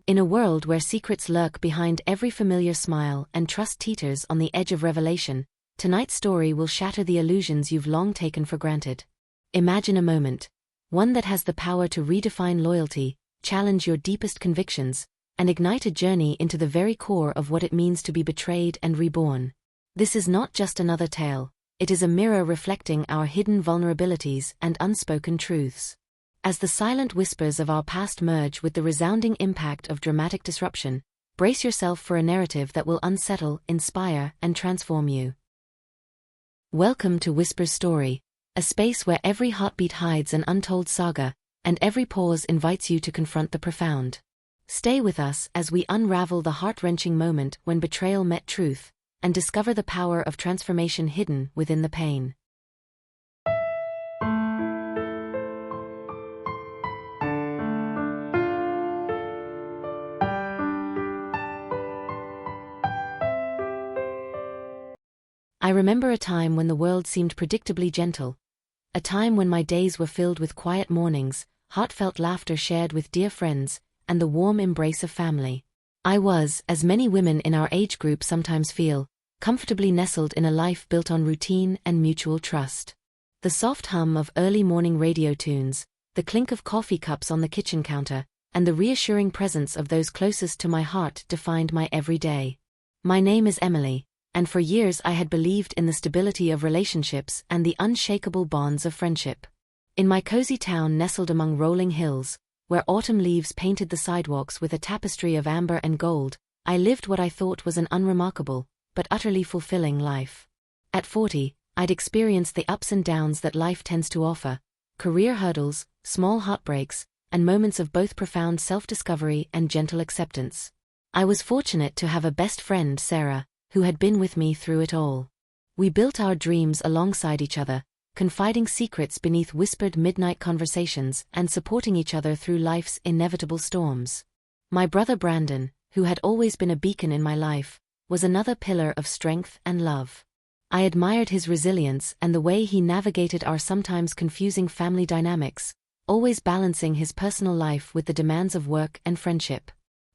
In a world where secrets lurk behind every familiar smile and trust teeters on the edge of revelation, tonight's story will shatter the illusions you've long taken for granted. Imagine a moment, one that has the power to redefine loyalty, challenge your deepest convictions, and ignite a journey into the very core of what it means to be betrayed and reborn. This is not just another tale, it is a mirror reflecting our hidden vulnerabilities and unspoken truths. As the silent whispers of our past merge with the resounding impact of dramatic disruption, brace yourself for a narrative that will unsettle, inspire, and transform you. Welcome to Whisper's Story, a space where every heartbeat hides an untold saga, and every pause invites you to confront the profound. Stay with us as we unravel the heart-wrenching moment when betrayal met truth, and discover the power of transformation hidden within the pain. I remember a time when the world seemed predictably gentle, a time when my days were filled with quiet mornings, heartfelt laughter shared with dear friends, and the warm embrace of family. I was, as many women in our age group sometimes feel, comfortably nestled in a life built on routine and mutual trust. The soft hum of early morning radio tunes, the clink of coffee cups on the kitchen counter, and the reassuring presence of those closest to my heart defined my every day. My name is Emily, and for years I had believed in the stability of relationships and the unshakable bonds of friendship. In my cozy town nestled among rolling hills, where autumn leaves painted the sidewalks with a tapestry of amber and gold, I lived what I thought was an unremarkable, but utterly fulfilling life. At 40, I'd experienced the ups and downs that life tends to offer, career hurdles, small heartbreaks, and moments of both profound self-discovery and gentle acceptance. I was fortunate to have a best friend, Sarah, who had been with me through it all. We built our dreams alongside each other, confiding secrets beneath whispered midnight conversations and supporting each other through life's inevitable storms. My brother Brandon, who had always been a beacon in my life, was another pillar of strength and love. I admired his resilience and the way he navigated our sometimes confusing family dynamics, always balancing his personal life with the demands of work and friendship.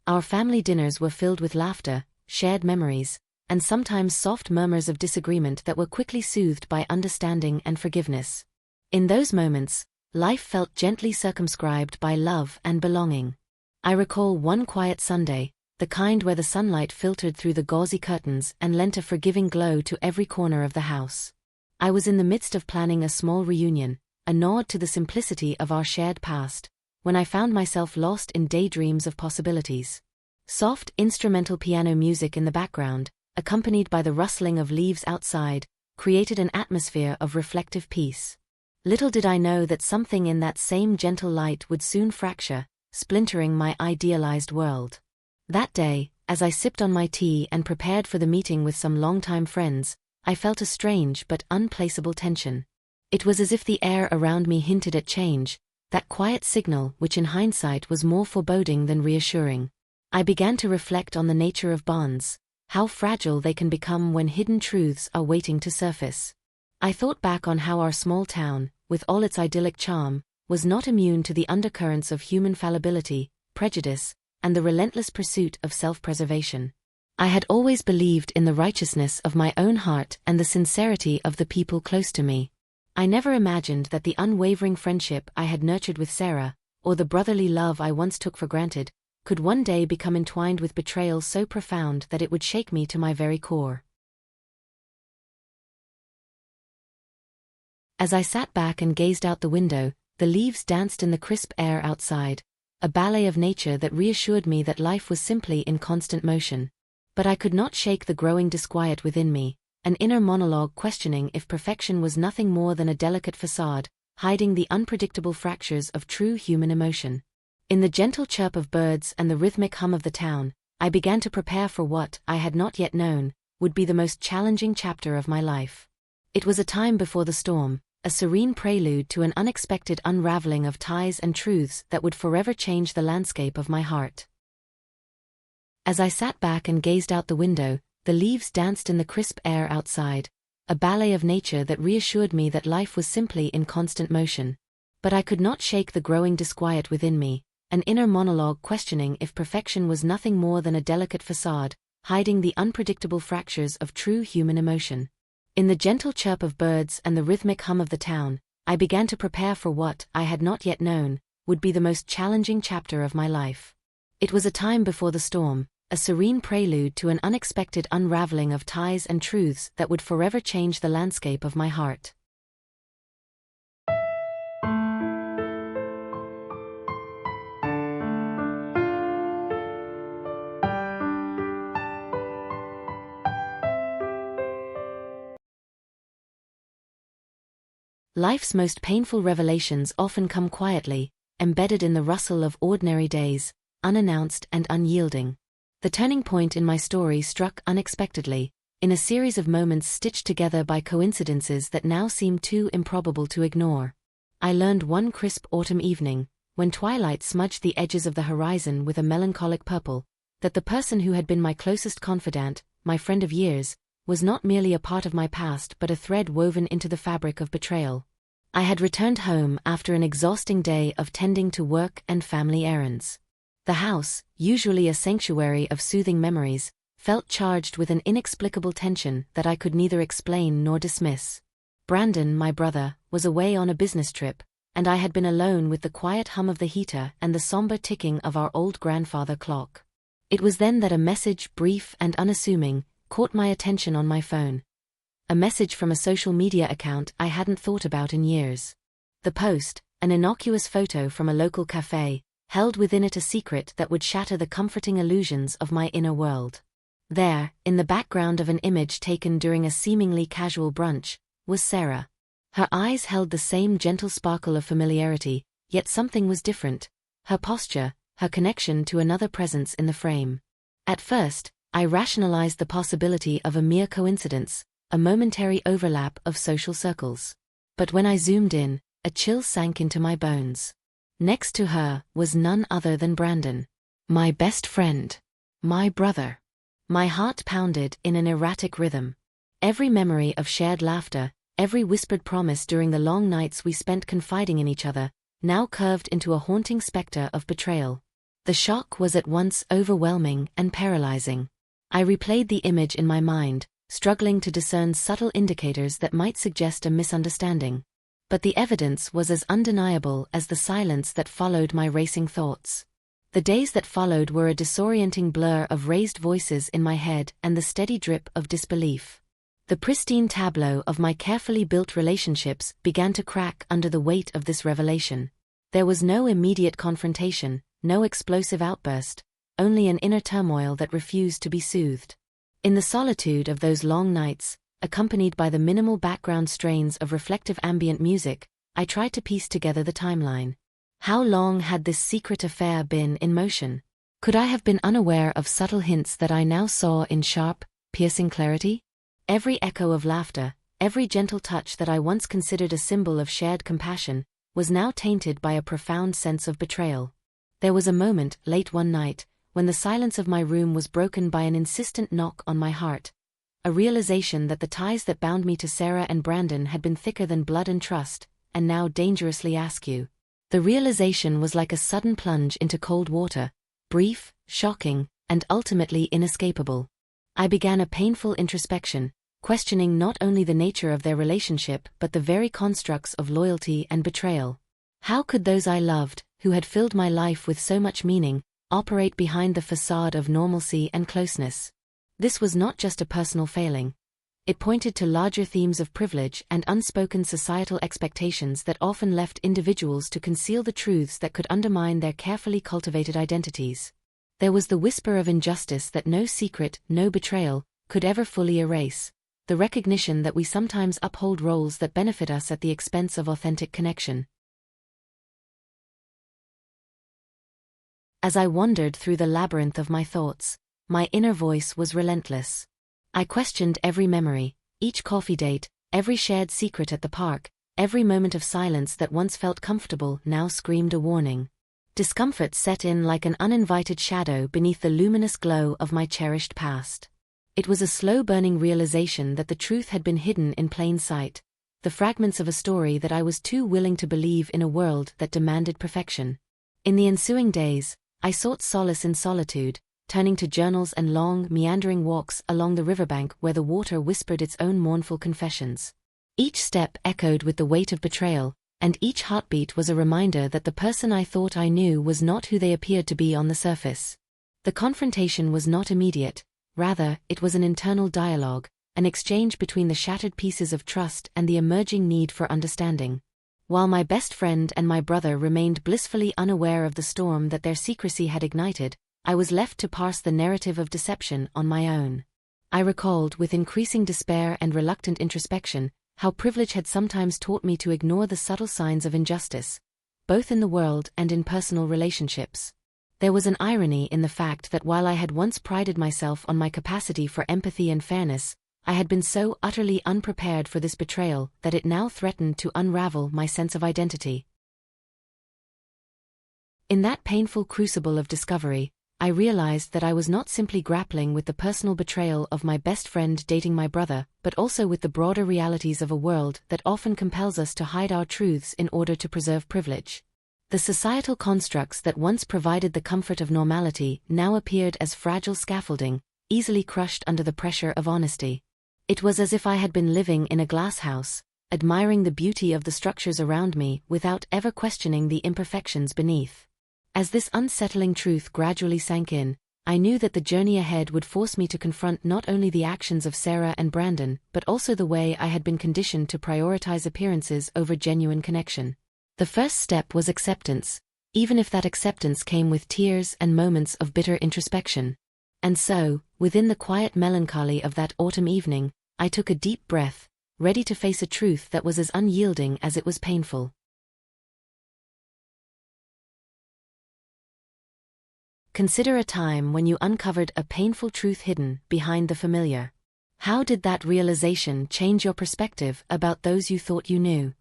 Our family dinners were filled with laughter, shared memories, and sometimes soft murmurs of disagreement that were quickly soothed by understanding and forgiveness. In those moments, life felt gently circumscribed by love and belonging. I recall one quiet Sunday, the kind where the sunlight filtered through the gauzy curtains and lent a forgiving glow to every corner of the house. I was in the midst of planning a small reunion, a nod to the simplicity of our shared past, when I found myself lost in daydreams of possibilities. Soft instrumental piano music in the background, accompanied by the rustling of leaves outside, created an atmosphere of reflective peace. Little did I know that something in that same gentle light would soon fracture, splintering my idealized world. That day, as I sipped on my tea and prepared for the meeting with some longtime friends, I felt a strange but unplaceable tension. It was as if the air around me hinted at change, that quiet signal which in hindsight was more foreboding than reassuring. I began to reflect on the nature of bonds, how fragile they can become when hidden truths are waiting to surface. I thought back on how our small town, with all its idyllic charm, was not immune to the undercurrents of human fallibility, prejudice, and the relentless pursuit of self-preservation. I had always believed in the righteousness of my own heart and the sincerity of the people close to me. I never imagined that the unwavering friendship I had nurtured with Sarah, or the brotherly love I once took for granted, could one day become entwined with betrayal so profound that it would shake me to my very core. As I sat back and gazed out the window, the leaves danced in the crisp air outside, a ballet of nature that reassured me that life was simply in constant motion. But I could not shake the growing disquiet within me, an inner monologue questioning if perfection was nothing more than a delicate facade, hiding the unpredictable fractures of true human emotion. In the gentle chirp of birds and the rhythmic hum of the town, I began to prepare for what I had not yet known would be the most challenging chapter of my life. It was a time before the storm, a serene prelude to an unexpected unraveling of ties and truths that would forever change the landscape of my heart. As I sat back and gazed out the window, the leaves danced in the crisp air outside, a ballet of nature that reassured me that life was simply in constant motion. But I could not shake the growing disquiet within me, an inner monologue questioning if perfection was nothing more than a delicate facade, hiding the unpredictable fractures of true human emotion. In the gentle chirp of birds and the rhythmic hum of the town, I began to prepare for what I had not yet known would be the most challenging chapter of my life. It was a time before the storm, a serene prelude to an unexpected unraveling of ties and truths that would forever change the landscape of my heart. Life's most painful revelations often come quietly, embedded in the rustle of ordinary days, unannounced and unyielding. The turning point in my story struck unexpectedly, in a series of moments stitched together by coincidences that now seem too improbable to ignore. I learned one crisp autumn evening, when twilight smudged the edges of the horizon with a melancholic purple, that the person who had been my closest confidant, my friend of years, was not merely a part of my past but a thread woven into the fabric of betrayal. I had returned home after an exhausting day of tending to work and family errands. The house, usually a sanctuary of soothing memories, felt charged with an inexplicable tension that I could neither explain nor dismiss. Brandon, my brother, was away on a business trip, and I had been alone with the quiet hum of the heater and the somber ticking of our old grandfather clock. It was then that a message, brief and unassuming, caught my attention on my phone. A message from a social media account I hadn't thought about in years. The post, an innocuous photo from a local cafe, held within it a secret that would shatter the comforting illusions of my inner world. There, in the background of an image taken during a seemingly casual brunch, was Sarah. Her eyes held the same gentle sparkle of familiarity, yet something was different: her posture, her connection to another presence in the frame. At first, I rationalized the possibility of a mere coincidence, a momentary overlap of social circles. But when I zoomed in, a chill sank into my bones. Next to her was none other than Brandon. My best friend. My brother. My heart pounded in an erratic rhythm. Every memory of shared laughter, every whispered promise during the long nights we spent confiding in each other, now curved into a haunting specter of betrayal. The shock was at once overwhelming and paralyzing. I replayed the image in my mind, struggling to discern subtle indicators that might suggest a misunderstanding. But the evidence was as undeniable as the silence that followed my racing thoughts. The days that followed were a disorienting blur of raised voices in my head and the steady drip of disbelief. The pristine tableau of my carefully built relationships began to crack under the weight of this revelation. There was no immediate confrontation, no explosive outburst, only an inner turmoil that refused to be soothed. In the solitude of those long nights, accompanied by the minimal background strains of reflective ambient music, I tried to piece together the timeline. How long had this secret affair been in motion? Could I have been unaware of subtle hints that I now saw in sharp, piercing clarity? Every echo of laughter, every gentle touch that I once considered a symbol of shared compassion, was now tainted by a profound sense of betrayal. There was a moment, late one night, when the silence of my room was broken by an insistent knock on my heart, a realization that the ties that bound me to Sarah and Brandon had been thicker than blood and trust, and now dangerously askew. The realization was like a sudden plunge into cold water, brief, shocking, and ultimately inescapable. I began a painful introspection, questioning not only the nature of their relationship but the very constructs of loyalty and betrayal. How could those I loved, who had filled my life with so much meaning, operate behind the facade of normalcy and closeness? This was not just a personal failing. It pointed to larger themes of privilege and unspoken societal expectations that often left individuals to conceal the truths that could undermine their carefully cultivated identities. There was the whisper of injustice that no secret, no betrayal, could ever fully erase, the recognition that we sometimes uphold roles that benefit us at the expense of authentic connection. As I wandered through the labyrinth of my thoughts, my inner voice was relentless. I questioned every memory, each coffee date, every shared secret at the park, every moment of silence that once felt comfortable now screamed a warning. Discomfort set in like an uninvited shadow beneath the luminous glow of my cherished past. It was a slow-burning realization that the truth had been hidden in plain sight, the fragments of a story that I was too willing to believe in a world that demanded perfection. In the ensuing days, I sought solace in solitude, turning to journals and long, meandering walks along the riverbank where the water whispered its own mournful confessions. Each step echoed with the weight of betrayal, and each heartbeat was a reminder that the person I thought I knew was not who they appeared to be on the surface. The confrontation was not immediate, rather, it was an internal dialogue, an exchange between the shattered pieces of trust and the emerging need for understanding. While my best friend and my brother remained blissfully unaware of the storm that their secrecy had ignited, I was left to parse the narrative of deception on my own. I recalled with increasing despair and reluctant introspection how privilege had sometimes taught me to ignore the subtle signs of injustice, both in the world and in personal relationships. There was an irony in the fact that while I had once prided myself on my capacity for empathy and fairness, I had been so utterly unprepared for this betrayal that it now threatened to unravel my sense of identity. In that painful crucible of discovery, I realized that I was not simply grappling with the personal betrayal of my best friend dating my brother, but also with the broader realities of a world that often compels us to hide our truths in order to preserve privilege. The societal constructs that once provided the comfort of normality now appeared as fragile scaffolding, easily crushed under the pressure of honesty. It was as if I had been living in a glass house, admiring the beauty of the structures around me without ever questioning the imperfections beneath. As this unsettling truth gradually sank in, I knew that the journey ahead would force me to confront not only the actions of Sarah and Brandon, but also the way I had been conditioned to prioritize appearances over genuine connection. The first step was acceptance, even if that acceptance came with tears and moments of bitter introspection. And so, within the quiet melancholy of that autumn evening, I took a deep breath, ready to face a truth that was as unyielding as it was painful. Consider a time when you uncovered a painful truth hidden behind the familiar. How did that realization change your perspective about those you thought you knew?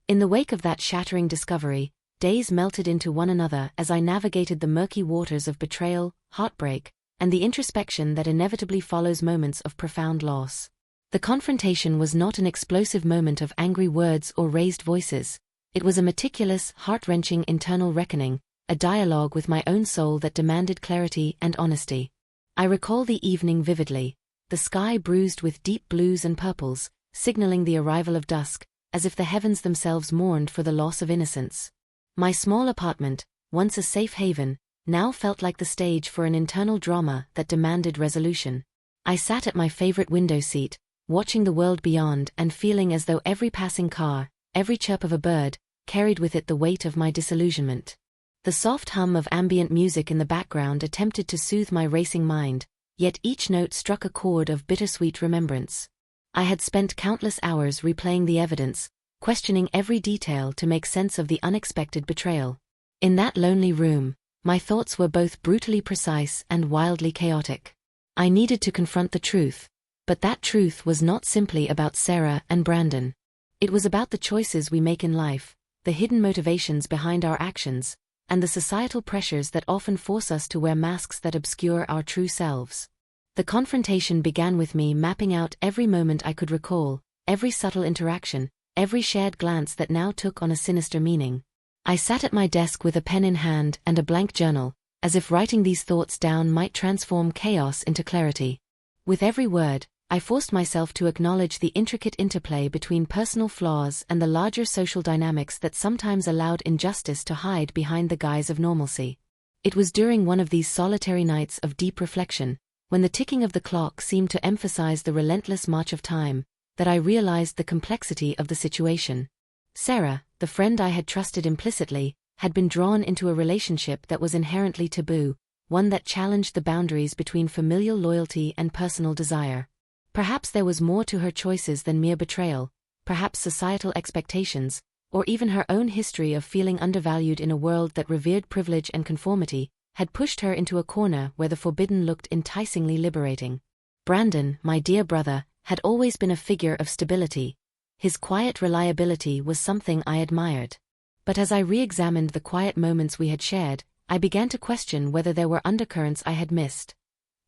In the wake of that shattering discovery, days melted into one another as I navigated the murky waters of betrayal, heartbreak, and the introspection that inevitably follows moments of profound loss. The confrontation was not an explosive moment of angry words or raised voices. It was a meticulous, heart-wrenching internal reckoning, a dialogue with my own soul that demanded clarity and honesty. I recall the evening vividly, the sky bruised with deep blues and purples, signaling the arrival of dusk, as if the heavens themselves mourned for the loss of innocence. My small apartment, once a safe haven, now felt like the stage for an internal drama that demanded resolution. I sat at my favorite window seat, watching the world beyond and feeling as though every passing car, every chirp of a bird, carried with it the weight of my disillusionment. The soft hum of ambient music in the background attempted to soothe my racing mind, yet each note struck a chord of bittersweet remembrance. I had spent countless hours replaying the evidence, questioning every detail to make sense of the unexpected betrayal. In that lonely room, my thoughts were both brutally precise and wildly chaotic. I needed to confront the truth, but that truth was not simply about Sarah and Brandon. It was about the choices we make in life, the hidden motivations behind our actions, and the societal pressures that often force us to wear masks that obscure our true selves. The confrontation began with me mapping out every moment I could recall, every subtle interaction, every shared glance that now took on a sinister meaning. I sat at my desk with a pen in hand and a blank journal, as if writing these thoughts down might transform chaos into clarity. With every word, I forced myself to acknowledge the intricate interplay between personal flaws and the larger social dynamics that sometimes allowed injustice to hide behind the guise of normalcy. It was during one of these solitary nights of deep reflection, when the ticking of the clock seemed to emphasize the relentless march of time, that I realized the complexity of the situation. Sarah, the friend I had trusted implicitly, had been drawn into a relationship that was inherently taboo, one that challenged the boundaries between familial loyalty and personal desire. Perhaps there was more to her choices than mere betrayal, perhaps societal expectations, or even her own history of feeling undervalued in a world that revered privilege and conformity, had pushed her into a corner where the forbidden looked enticingly liberating. Brandon, my dear brother, had always been a figure of stability. His quiet reliability was something I admired. But as I re-examined the quiet moments we had shared, I began to question whether there were undercurrents I had missed.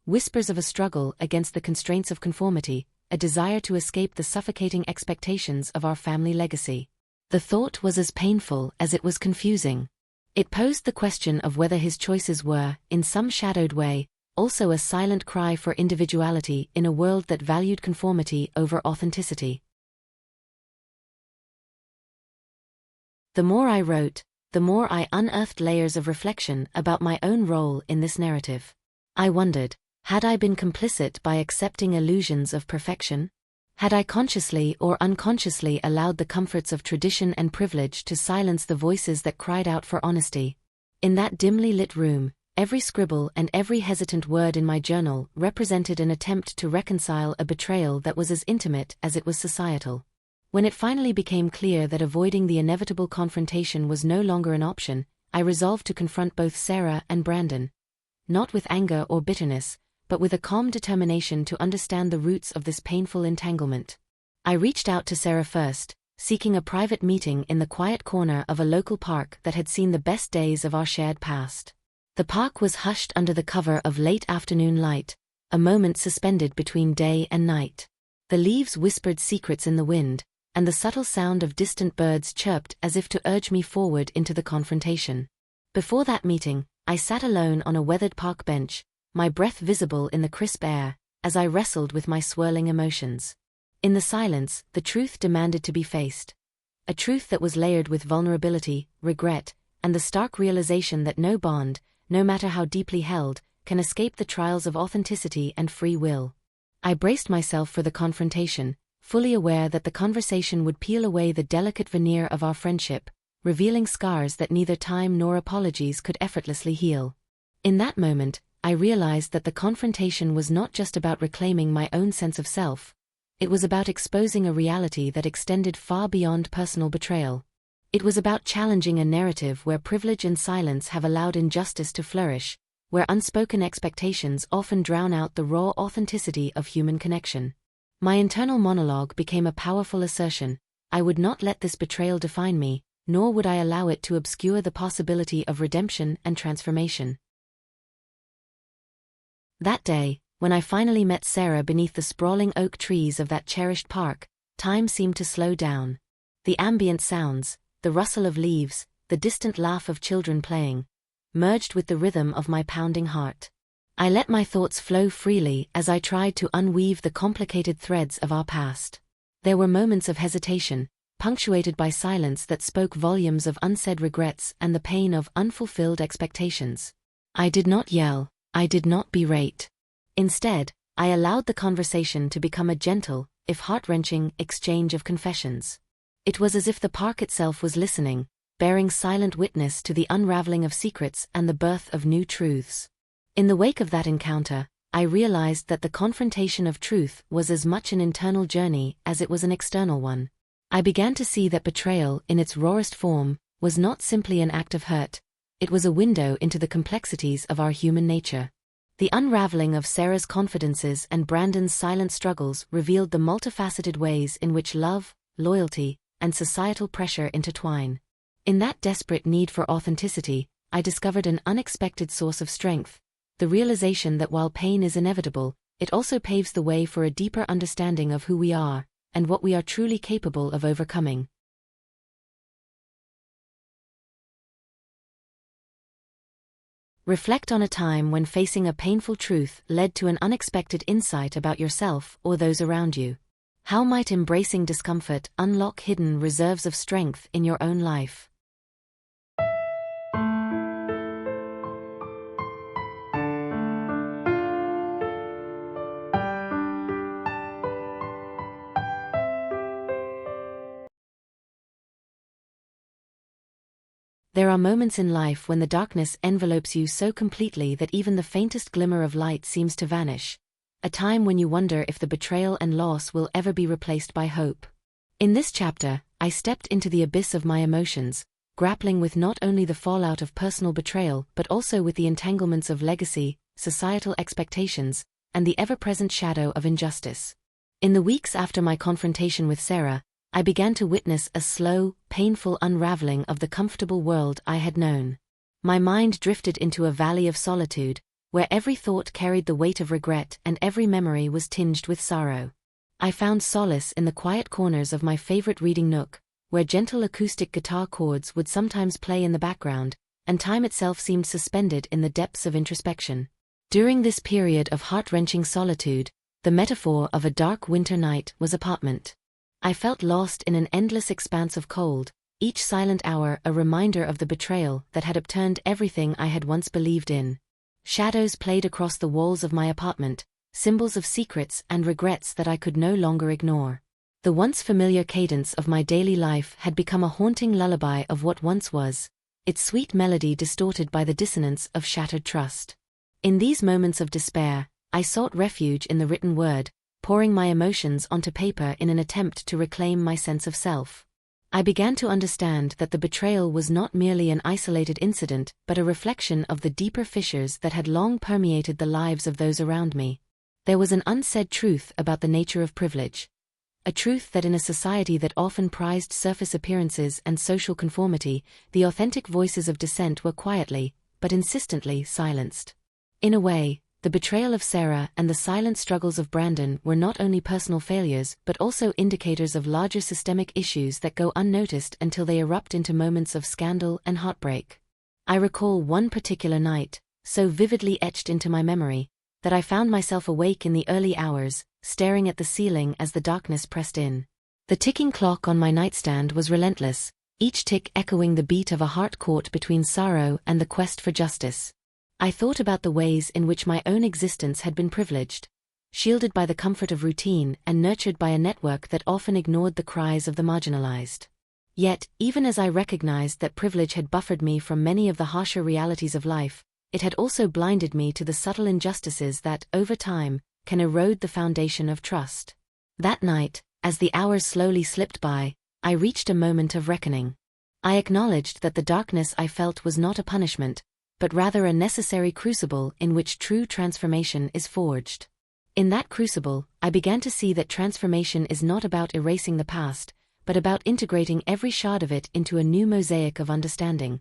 Whispers of a struggle against the constraints of conformity, a desire to escape the suffocating expectations of our family legacy. The thought was as painful as it was confusing. It posed the question of whether his choices were, in some shadowed way, also a silent cry for individuality in a world that valued conformity over authenticity. The more I wrote, the more I unearthed layers of reflection about my own role in this narrative. I wondered, had I been complicit by accepting illusions of perfection? Had I consciously or unconsciously allowed the comforts of tradition and privilege to silence the voices that cried out for honesty? In that dimly lit room, every scribble and every hesitant word in my journal represented an attempt to reconcile a betrayal that was as intimate as it was societal. When it finally became clear that avoiding the inevitable confrontation was no longer an option, I resolved to confront both Sarah and Brandon. Not with anger or bitterness, but with a calm determination to understand the roots of this painful entanglement. I reached out to Sarah first, seeking a private meeting in the quiet corner of a local park that had seen the best days of our shared past. The park was hushed under the cover of late afternoon light, a moment suspended between day and night. The leaves whispered secrets in the wind, and the subtle sound of distant birds chirped as if to urge me forward into the confrontation. Before that meeting, I sat alone on a weathered park bench, my breath visible in the crisp air, as I wrestled with my swirling emotions. In the silence, the truth demanded to be faced. A truth that was layered with vulnerability, regret, and the stark realization that no bond, no matter how deeply held, can escape the trials of authenticity and free will. I braced myself for the confrontation, fully aware that the conversation would peel away the delicate veneer of our friendship, revealing scars that neither time nor apologies could effortlessly heal. In that moment, I realized that the confrontation was not just about reclaiming my own sense of self. It was about exposing a reality that extended far beyond personal betrayal. It was about challenging a narrative where privilege and silence have allowed injustice to flourish, where unspoken expectations often drown out the raw authenticity of human connection. My internal monologue became a powerful assertion: I would not let this betrayal define me, nor would I allow it to obscure the possibility of redemption and transformation. That day, when I finally met Sarah beneath the sprawling oak trees of that cherished park, time seemed to slow down. The ambient sounds, the rustle of leaves, the distant laugh of children playing, merged with the rhythm of my pounding heart. I let my thoughts flow freely as I tried to unweave the complicated threads of our past. There were moments of hesitation, punctuated by silence that spoke volumes of unsaid regrets and the pain of unfulfilled expectations. I did not yell, I did not berate. Instead, I allowed the conversation to become a gentle, if heart-wrenching, exchange of confessions. It was as if the park itself was listening, bearing silent witness to the unraveling of secrets and the birth of new truths. In the wake of that encounter, I realized that the confrontation of truth was as much an internal journey as it was an external one. I began to see that betrayal, in its rawest form, was not simply an act of hurt. It was a window into the complexities of our human nature. The unraveling of Sarah's confidences and Brandon's silent struggles revealed the multifaceted ways in which love, loyalty, and societal pressure intertwine. In that desperate need for authenticity, I discovered an unexpected source of strength: the realization that while pain is inevitable, it also paves the way for a deeper understanding of who we are, and what we are truly capable of overcoming. Reflect on a time when facing a painful truth led to an unexpected insight about yourself or those around you. How might embracing discomfort unlock hidden reserves of strength in your own life? There are moments in life when the darkness envelopes you so completely that even the faintest glimmer of light seems to vanish. A time when you wonder if the betrayal and loss will ever be replaced by hope. In this chapter, I stepped into the abyss of my emotions, grappling with not only the fallout of personal betrayal but also with the entanglements of legacy, societal expectations, and the ever-present shadow of injustice. In the weeks after my confrontation with Sarah, I began to witness a slow, painful unraveling of the comfortable world I had known. My mind drifted into a valley of solitude, where every thought carried the weight of regret and every memory was tinged with sorrow. I found solace in the quiet corners of my favorite reading nook, where gentle acoustic guitar chords would sometimes play in the background, and time itself seemed suspended in the depths of introspection. During this period of heart-wrenching solitude, the metaphor of a dark winter night was apartment. I felt lost in an endless expanse of cold, each silent hour a reminder of the betrayal that had upturned everything I had once believed in. Shadows played across the walls of my apartment, symbols of secrets and regrets that I could no longer ignore. The once familiar cadence of my daily life had become a haunting lullaby of what once was, its sweet melody distorted by the dissonance of shattered trust. In these moments of despair, I sought refuge in the written word, pouring my emotions onto paper in an attempt to reclaim my sense of self. I began to understand that the betrayal was not merely an isolated incident but a reflection of the deeper fissures that had long permeated the lives of those around me. There was an unsaid truth about the nature of privilege. A truth that in a society that often prized surface appearances and social conformity, the authentic voices of dissent were quietly, but insistently silenced. In a way, the betrayal of Sarah and the silent struggles of Brandon were not only personal failures but also indicators of larger systemic issues that go unnoticed until they erupt into moments of scandal and heartbreak. I recall one particular night, so vividly etched into my memory, that I found myself awake in the early hours, staring at the ceiling as the darkness pressed in. The ticking clock on my nightstand was relentless, each tick echoing the beat of a heart caught between sorrow and the quest for justice. I thought about the ways in which my own existence had been privileged, shielded by the comfort of routine and nurtured by a network that often ignored the cries of the marginalized. Yet, even as I recognized that privilege had buffered me from many of the harsher realities of life, it had also blinded me to the subtle injustices that, over time, can erode the foundation of trust. That night, as the hours slowly slipped by, I reached a moment of reckoning. I acknowledged that the darkness I felt was not a punishment, but rather a necessary crucible in which true transformation is forged. In that crucible, I began to see that transformation is not about erasing the past, but about integrating every shard of it into a new mosaic of understanding,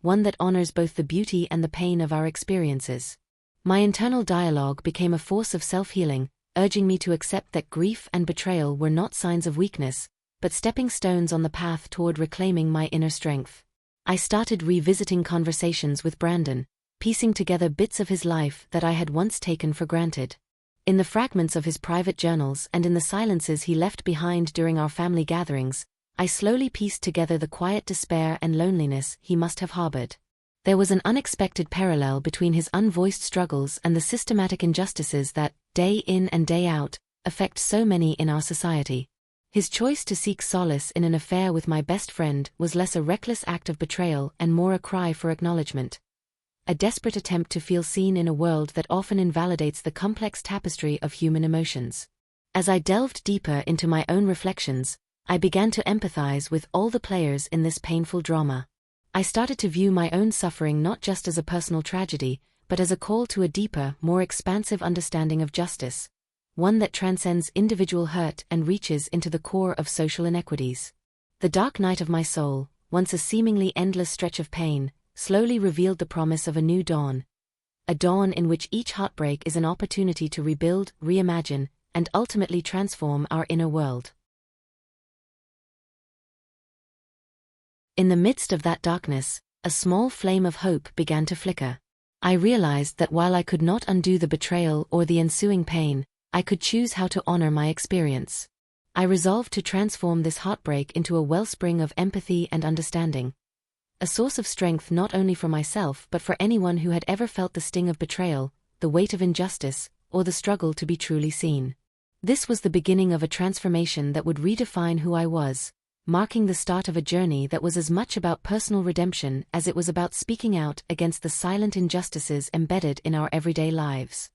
one that honors both the beauty and the pain of our experiences. My internal dialogue became a force of self-healing, urging me to accept that grief and betrayal were not signs of weakness, but stepping stones on the path toward reclaiming my inner strength. I started revisiting conversations with Brandon, piecing together bits of his life that I had once taken for granted. In the fragments of his private journals and in the silences he left behind during our family gatherings, I slowly pieced together the quiet despair and loneliness he must have harbored. There was an unexpected parallel between his unvoiced struggles and the systematic injustices that, day in and day out, affect so many in our society. His choice to seek solace in an affair with my best friend was less a reckless act of betrayal and more a cry for acknowledgement. A desperate attempt to feel seen in a world that often invalidates the complex tapestry of human emotions. As I delved deeper into my own reflections, I began to empathize with all the players in this painful drama. I started to view my own suffering not just as a personal tragedy, but as a call to a deeper, more expansive understanding of justice, one that transcends individual hurt and reaches into the core of social inequities. The dark night of my soul, once a seemingly endless stretch of pain, slowly revealed the promise of a new dawn. A dawn in which each heartbreak is an opportunity to rebuild, reimagine, and ultimately transform our inner world. In the midst of that darkness, a small flame of hope began to flicker. I realized that while I could not undo the betrayal or the ensuing pain, I could choose how to honor my experience. I resolved to transform this heartbreak into a wellspring of empathy and understanding, a source of strength not only for myself but for anyone who had ever felt the sting of betrayal, the weight of injustice, or the struggle to be truly seen. This was the beginning of a transformation that would redefine who I was, marking the start of a journey that was as much about personal redemption as it was about speaking out against the silent injustices embedded in our everyday lives.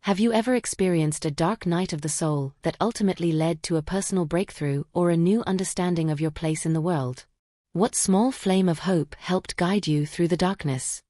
Have you ever experienced a dark night of the soul that ultimately led to a personal breakthrough or a new understanding of your place in the world? What small flame of hope helped guide you through the darkness?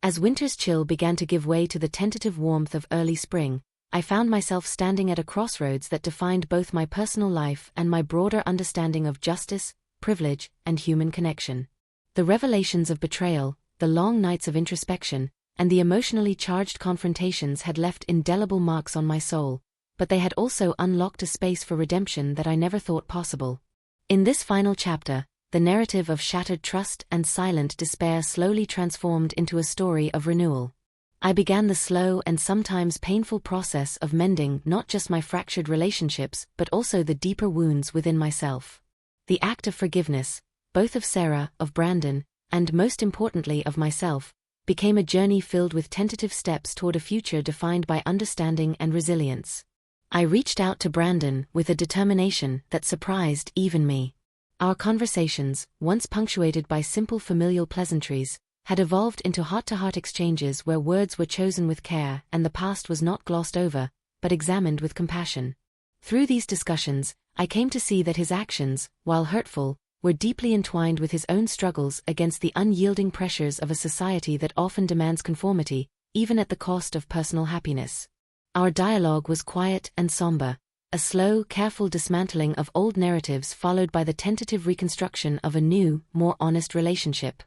As winter's chill began to give way to the tentative warmth of early spring, I found myself standing at a crossroads that defined both my personal life and my broader understanding of justice, privilege, and human connection. The revelations of betrayal, the long nights of introspection, and the emotionally charged confrontations had left indelible marks on my soul, but they had also unlocked a space for redemption that I never thought possible. In this final chapter, the narrative of shattered trust and silent despair slowly transformed into a story of renewal. I began the slow and sometimes painful process of mending not just my fractured relationships but also the deeper wounds within myself. The act of forgiveness, both of Sarah, of Brandon, and most importantly of myself, became a journey filled with tentative steps toward a future defined by understanding and resilience. I reached out to Brandon with a determination that surprised even me. Our conversations, once punctuated by simple familial pleasantries, had evolved into heart-to-heart exchanges where words were chosen with care and the past was not glossed over, but examined with compassion. Through these discussions, I came to see that his actions, while hurtful, were deeply entwined with his own struggles against the unyielding pressures of a society that often demands conformity, even at the cost of personal happiness. Our dialogue was quiet and somber, a slow, careful dismantling of old narratives followed by the tentative reconstruction of a new, more honest relationship.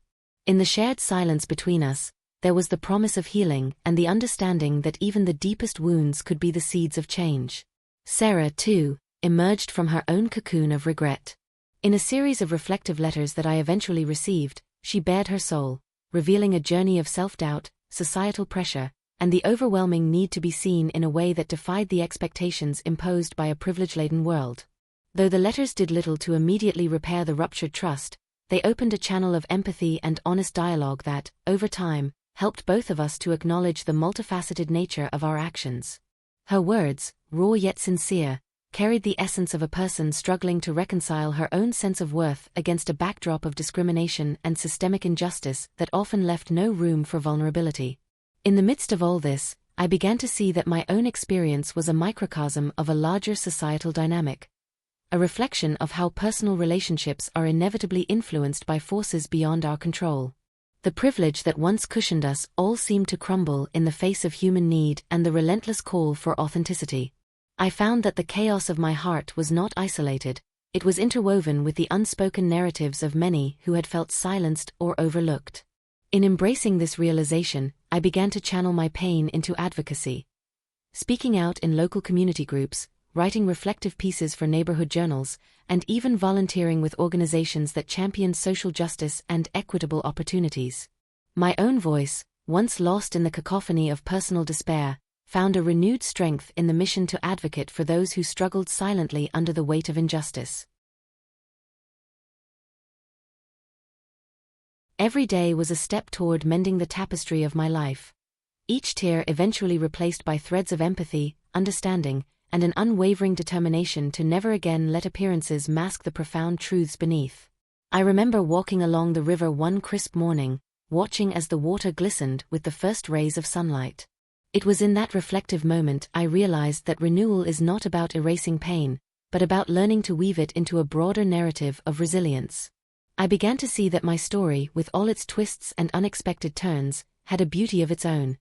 In the shared silence between us, there was the promise of healing and the understanding that even the deepest wounds could be the seeds of change. Sarah, too, emerged from her own cocoon of regret. In a series of reflective letters that I eventually received, she bared her soul, revealing a journey of self-doubt, societal pressure, and the overwhelming need to be seen in a way that defied the expectations imposed by a privilege-laden world. Though the letters did little to immediately repair the ruptured trust, they opened a channel of empathy and honest dialogue that, over time, helped both of us to acknowledge the multifaceted nature of our actions. Her words, raw yet sincere, carried the essence of a person struggling to reconcile her own sense of worth against a backdrop of discrimination and systemic injustice that often left no room for vulnerability. In the midst of all this, I began to see that my own experience was a microcosm of a larger societal dynamic, a reflection of how personal relationships are inevitably influenced by forces beyond our control. The privilege that once cushioned us all seemed to crumble in the face of human need and the relentless call for authenticity. I found that the chaos of my heart was not isolated, it was interwoven with the unspoken narratives of many who had felt silenced or overlooked. In embracing this realization, I began to channel my pain into advocacy. Speaking out in local community groups, writing reflective pieces for neighborhood journals, and even volunteering with organizations that championed social justice and equitable opportunities. My own voice, once lost in the cacophony of personal despair, found a renewed strength in the mission to advocate for those who struggled silently under the weight of injustice. Every day was a step toward mending the tapestry of my life. Each tear eventually replaced by threads of empathy, understanding, and an unwavering determination to never again let appearances mask the profound truths beneath. I remember walking along the river one crisp morning, watching as the water glistened with the first rays of sunlight. It was in that reflective moment I realized that renewal is not about erasing pain, but about learning to weave it into a broader narrative of resilience. I began to see that my story, with all its twists and unexpected turns, had a beauty of its own.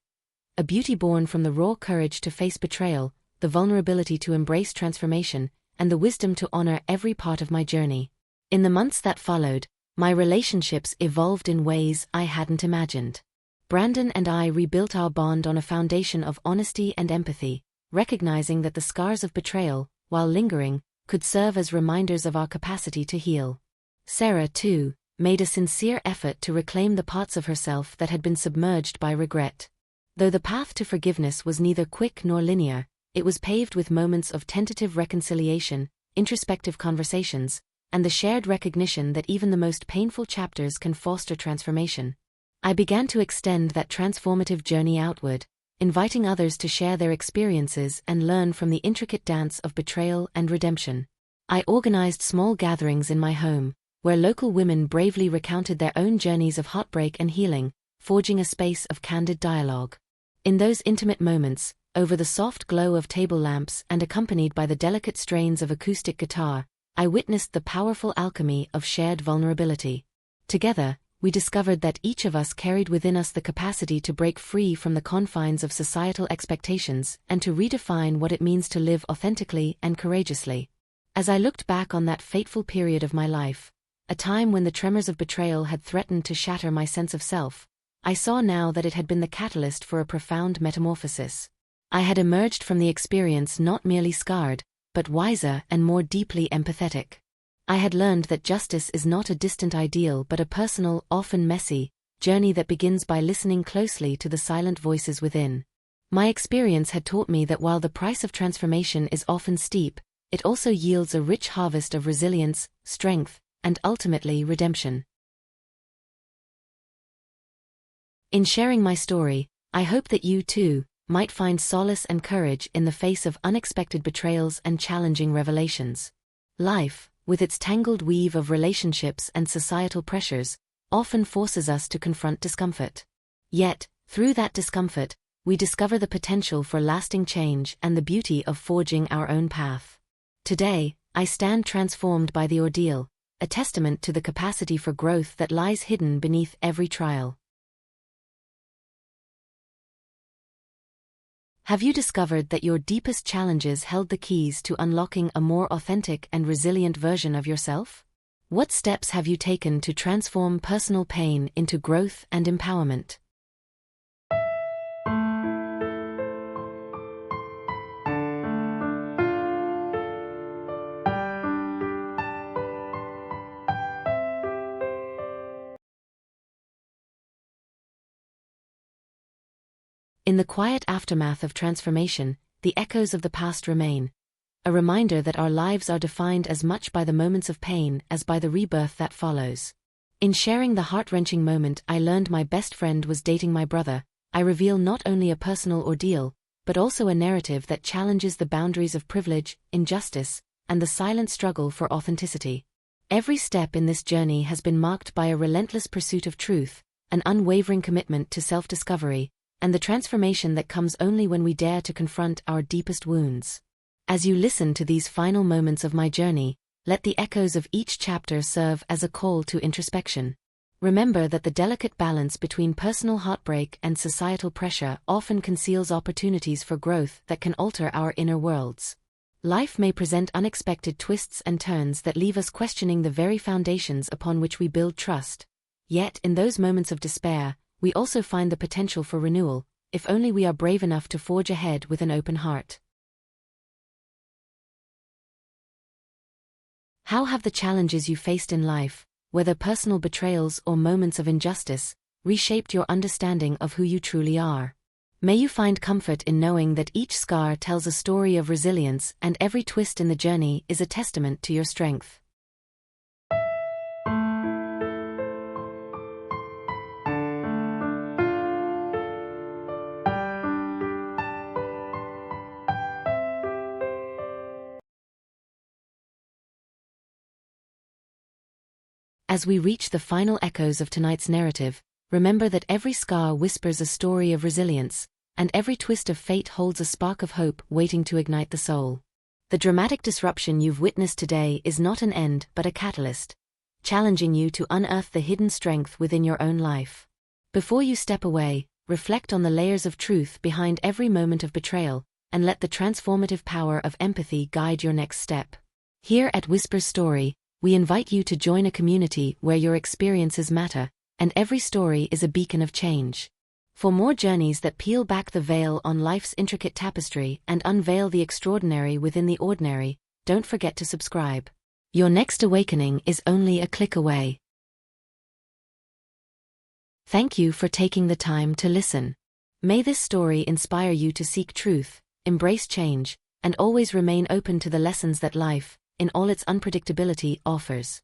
A beauty born from the raw courage to face betrayal, the vulnerability to embrace transformation, and the wisdom to honor every part of my journey. In the months that followed, my relationships evolved in ways I hadn't imagined. Brandon and I rebuilt our bond on a foundation of honesty and empathy, recognizing that the scars of betrayal, while lingering, could serve as reminders of our capacity to heal. Sarah, too, made a sincere effort to reclaim the parts of herself that had been submerged by regret. Though the path to forgiveness was neither quick nor linear, it was paved with moments of tentative reconciliation, introspective conversations, and the shared recognition that even the most painful chapters can foster transformation. I began to extend that transformative journey outward, inviting others to share their experiences and learn from the intricate dance of betrayal and redemption. I organized small gatherings in my home, where local women bravely recounted their own journeys of heartbreak and healing, forging a space of candid dialogue. In those intimate moments, over the soft glow of table lamps and accompanied by the delicate strains of acoustic guitar, I witnessed the powerful alchemy of shared vulnerability. Together, we discovered that each of us carried within us the capacity to break free from the confines of societal expectations and to redefine what it means to live authentically and courageously. As I looked back on that fateful period of my life, a time when the tremors of betrayal had threatened to shatter my sense of self, I saw now that it had been the catalyst for a profound metamorphosis. I had emerged from the experience not merely scarred, but wiser and more deeply empathetic. I had learned that justice is not a distant ideal but a personal, often messy, journey that begins by listening closely to the silent voices within. My experience had taught me that while the price of transformation is often steep, it also yields a rich harvest of resilience, strength, and ultimately redemption. In sharing my story, I hope that you, too, might find solace and courage in the face of unexpected betrayals and challenging revelations. Life, with its tangled weave of relationships and societal pressures, often forces us to confront discomfort. Yet, through that discomfort, we discover the potential for lasting change and the beauty of forging our own path. Today, I stand transformed by the ordeal, a testament to the capacity for growth that lies hidden beneath every trial. Have you discovered that your deepest challenges held the keys to unlocking a more authentic and resilient version of yourself? What steps have you taken to transform personal pain into growth and empowerment? In the quiet aftermath of transformation, the echoes of the past remain, a reminder that our lives are defined as much by the moments of pain as by the rebirth that follows. In sharing the heart-wrenching moment I learned my best friend was dating my brother, I reveal not only a personal ordeal, but also a narrative that challenges the boundaries of privilege, injustice, and the silent struggle for authenticity. Every step in this journey has been marked by a relentless pursuit of truth, an unwavering commitment to self-discovery, and the transformation that comes only when we dare to confront our deepest wounds. As you listen to these final moments of my journey, let the echoes of each chapter serve as a call to introspection. Remember that the delicate balance between personal heartbreak and societal pressure often conceals opportunities for growth that can alter our inner worlds. Life may present unexpected twists and turns that leave us questioning the very foundations upon which we build trust. Yet, in those moments of despair, we also find the potential for renewal, if only we are brave enough to forge ahead with an open heart. How have the challenges you faced in life, whether personal betrayals or moments of injustice, reshaped your understanding of who you truly are? May you find comfort in knowing that each scar tells a story of resilience and every twist in the journey is a testament to your strength. As we reach the final echoes of tonight's narrative, remember that every scar whispers a story of resilience, and every twist of fate holds a spark of hope waiting to ignite the soul. The dramatic disruption you've witnessed today is not an end but a catalyst, challenging you to unearth the hidden strength within your own life. Before you step away, reflect on the layers of truth behind every moment of betrayal, and let the transformative power of empathy guide your next step. Here at Whisper's Story, we invite you to join a community where your experiences matter, and every story is a beacon of change. For more journeys that peel back the veil on life's intricate tapestry and unveil the extraordinary within the ordinary, don't forget to subscribe. Your next awakening is only a click away. Thank you for taking the time to listen. May this story inspire you to seek truth, embrace change, and always remain open to the lessons that life, in all its unpredictability, offers.